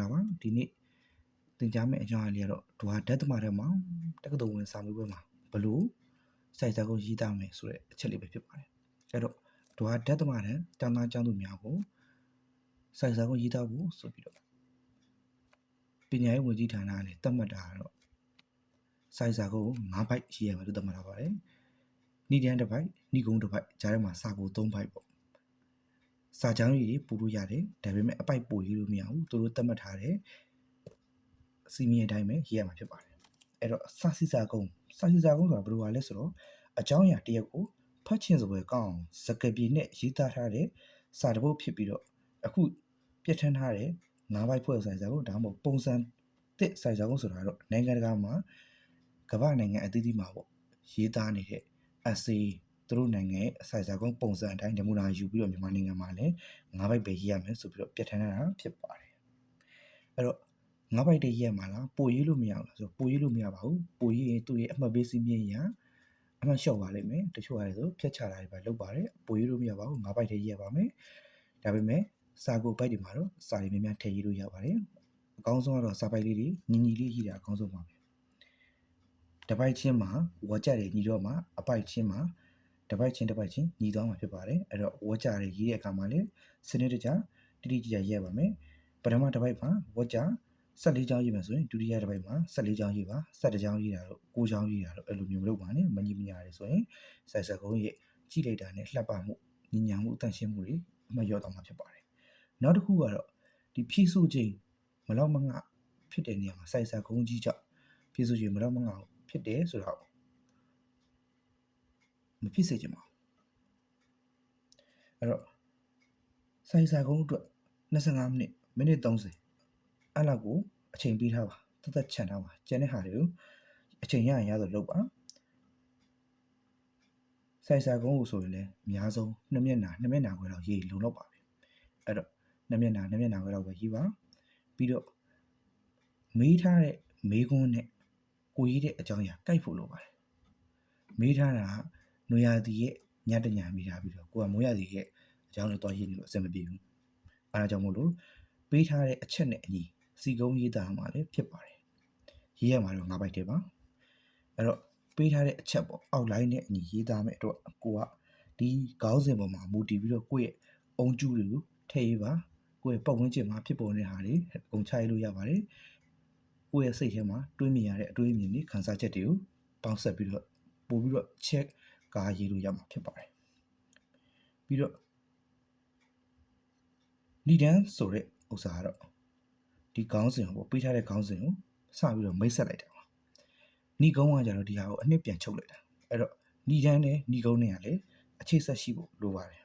ဒါပါဒီနေ့သင်ကြားမယ့်အကြောင်းအရာလေးကတော့ဒွါဓာတ်သမထဲမှာတက္ကသိုလ်ဝင်စာမေးပွဲမှာဘလို့စိုက်စာကုန်းရေးသားမယ်ဆိုတဲ့အချက်လေးပဲဖြစ်ပါတယ်အဲ့တော့ဒွါဓာတ်သမထဲကျောင်းသားကျောင်းသူများကိုစိုက်စာကုန်းရေးသားဖို့ဆိုပြီးတော့ပညာရေးဝန်ကြီးဌာနကနေသတ်မှတ်တာကတော့စိုက်စာကုန်း9 byte ရေးရမယ်လို့သတ်မှတ်ထားပါတယ်ဏိဒန်းတစ် byte ဏိကုံးတစ် byte ကြားထဲမှာစာကို3 byte ပေါ့စာကြောင်းကြီးပို့လို့ရတယ်ဒါပေမဲ့အပိုက်ပို့ရေးလို့မရဘူးသူတို့သတ်မှတ်ထားတဲ့စီမီအတိုင်းပဲရေးရမှာဖြစ်ပါတယ်အဲ့တော့စာစီစာကုန်းဆိုတာဘယ်လိုပါလဲဆိုတော့အကြောင်းအရာတစ်ရပ်ကိုဖတ်ချင်စပွဲကောင်းအောင်စကားပြေနဲ့ရေးသားထားတဲ့စာတစ်ပုဒ်ဖြစ်ပြီးတော့အခုပြဋ္ဌာန်းထားတဲ့9 byte ဖွဲ့စာကုန်းဒါမှမဟုတ်ပုံစံတစ်စာကုန်းဆိုတာတော့နိုင်ငံတကာမှာကမ္ဘာနိုင်ငံအသီးသီးမှာပေါ့ရေးသားနေတဲ့ essay သူတို့နိုင်ငံရဲ့စာကုန်းပုံစံအတိုင်းနမူနာယူပြီးတော့မြန်မာနိုင်ငံမှာလည်း9 byte ပဲရေးရမယ်ဆိုပြီးတော့ပြဋ္ဌာန်းထားတာဖြစ်ပါတယ်အဲ့တော့9 byte တည်းရေးရမှာလားပို့ရေးလို့မရဘူးလားဆိုတော့ပို့ရေးလို့မရပါဘူးပို့ရေးရင်သူ့ရဲ့အမှတ်ပေးစည်းမျဉ်းရအမှတ်လျှော့ပါလိမ့်မယ်တချို့ရတယ်ဆိုဖြတ်ချတာတွေပဲလုပ်ပါတယ်ပို့ရေးလို့မရပါဘူး9 byte တည်းရေးရပါမယ်ဒါပေမဲ့စာကို byte တွေမှာတော့စာတွေများများထည့်ရေးလို့ရပါတယ်အကောင်းဆုံးကတော့စာပိုက်လေးတွေညီညီလေးရေးတာအကောင်းဆုံးပါပဲတစ်ပိုက်ချင်းမှာဝါကြတွေညီတော့မှာအပိုက်ချင်းမှာတစ်ပိုက်ချင်းညီသွားမှာဖြစ်ပါတယ်အဲ့တော့ဝါကြတွေရေးတဲ့အခါမှာလည်းစနစ်တကျတိတိကျကျရေးရပါမယ်ပထမတစ်ပိုက်မှာဝါကြ14ကြောင်းရေးမယ်ဆိုရင်ဒုတိယတစ်ပိုက်မှာ14ကြောင်းရေးပါ17ကြောင်းရေးတာတော့9ကြောင်းရေးတာတော့အဲ့လိုမျိုးမလုပ်ပါနဲ့မညီမညာတွေဆိုရင်စိုက်စကုန်းရဲ့ကြည့်လိုက်တာနဲ့လှပ်ပမှုညီညာမှုအတန့်ရှင်းမှုတွေအမှတ်လျော့သွားမှာဖြစ်ပါတယ်နောက်တစ်ခုကတော့ဒီဖြည့်စုခြင်းမလောက်မငဖြစ်တဲ့နေရာမှာစိုက်စကုန်းကြီးကြောင့်ဖြည့်စုခြင်းမလောက်မငဖြစ်တယ်ဆိုတော့မဖြစ်စေချင်ပါဘူးအဲ့တော့စိုက်စကုန်းအတွက်25မိနစ်30အဲ့လောက်ကိုအချိန်ပေးထားပါသက်ချန်ထားပါကျန်တဲ့ဟာတွေကိုအချိန်ရရင်ရသလိုလုပ်ပါစိုက်စာကုန်းကိုဆိုရင်လည်းအများဆုံး2 မျက်နှာခွဲလောက်ရေးလုံလောက်ပါပဲအဲ့တော့2 မျက်နှာခွဲလောက်ပဲရေးပါပြီးတော့မေးထားတဲ့မေးခွန်းနဲ့ကိုရေးတဲ့အကြောင်းအရာကိုက်ဖို့လိုပါတယ်မေးထားတာကနွေရာသီရဲ့ညတညာမေးထားပြီးတော့ကိုကမိုးရာသီရဲ့အကြောင်းလေးတွားရေးနေလို့အဆင်မပြေဘူးအဲဒါကြောင့်မို့လို့ပေးထားတဲ့အချက်နဲ့အညီစီကုန်းရေးသားမှာလည်းဖြစ်ပါတယ်ရေးရမှာတော့9 byte တည်းပါအဲ့တော့ပေးထားတဲ့အချက်ပေါ့အောက်လိုင်းနဲ့အညီရေးသားမယ်အတွက်ကိုကဒီခေါင်းစဉ်ပေါ်မှာမူတည်ပြီးတော့ကိုယ့်ရဲ့အုံကျူးတွေကိုထည့်ရေးပါကိုယ့်ရဲ့ပတ်ဝန်းကျင်မှာဖြစ်ပေါ်နေတဲ့ဟာတွေအကုန်ချရေးလို့ရပါတယ်ကိုယ့်ရဲ့စိတ်ထဲမှာတွေးမြင်ရတဲ့အတွေးအမြင်တွေခံစားချက်တွေကိုပေါင်းစပ်ပြီးတော့ပို့ပြီးတော့ check ကားရေးလို့ရမှာဖြစ်ပါတယ်ပြီးတော့ဏိဒန်းဆိုတဲ့ဥစ္စာကတော့ဒီခေါင်းစဉ်ကိုပေးထားတဲ့ခေါင်းစဉ်ကိုစပြီးတော့မိတ်ဆက်လိုက်တာပါဏိကုံးကကြတော့ဒီဟာကိုအနှစ်ပြန်ချုပ်လိုက်တာအဲ့တော့ဏိဒန်းနဲ့ဏိကုံးနဲ့ကလည်းအခြေဆက်ရှိဖို့လိုပါတယ်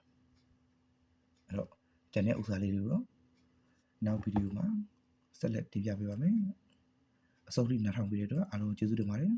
အဲ့တော့ကျန်တဲ့ဥစ္စာလေးတွေကိုတော့နောက်ဗီဒီယိုမှာဆက်လက်တင်ပြပေးပါမယ်အဆုံးထိနားထောင်ပေးတဲ့အတွက်အားလုံးကျေးဇူးတင်ပါတယ်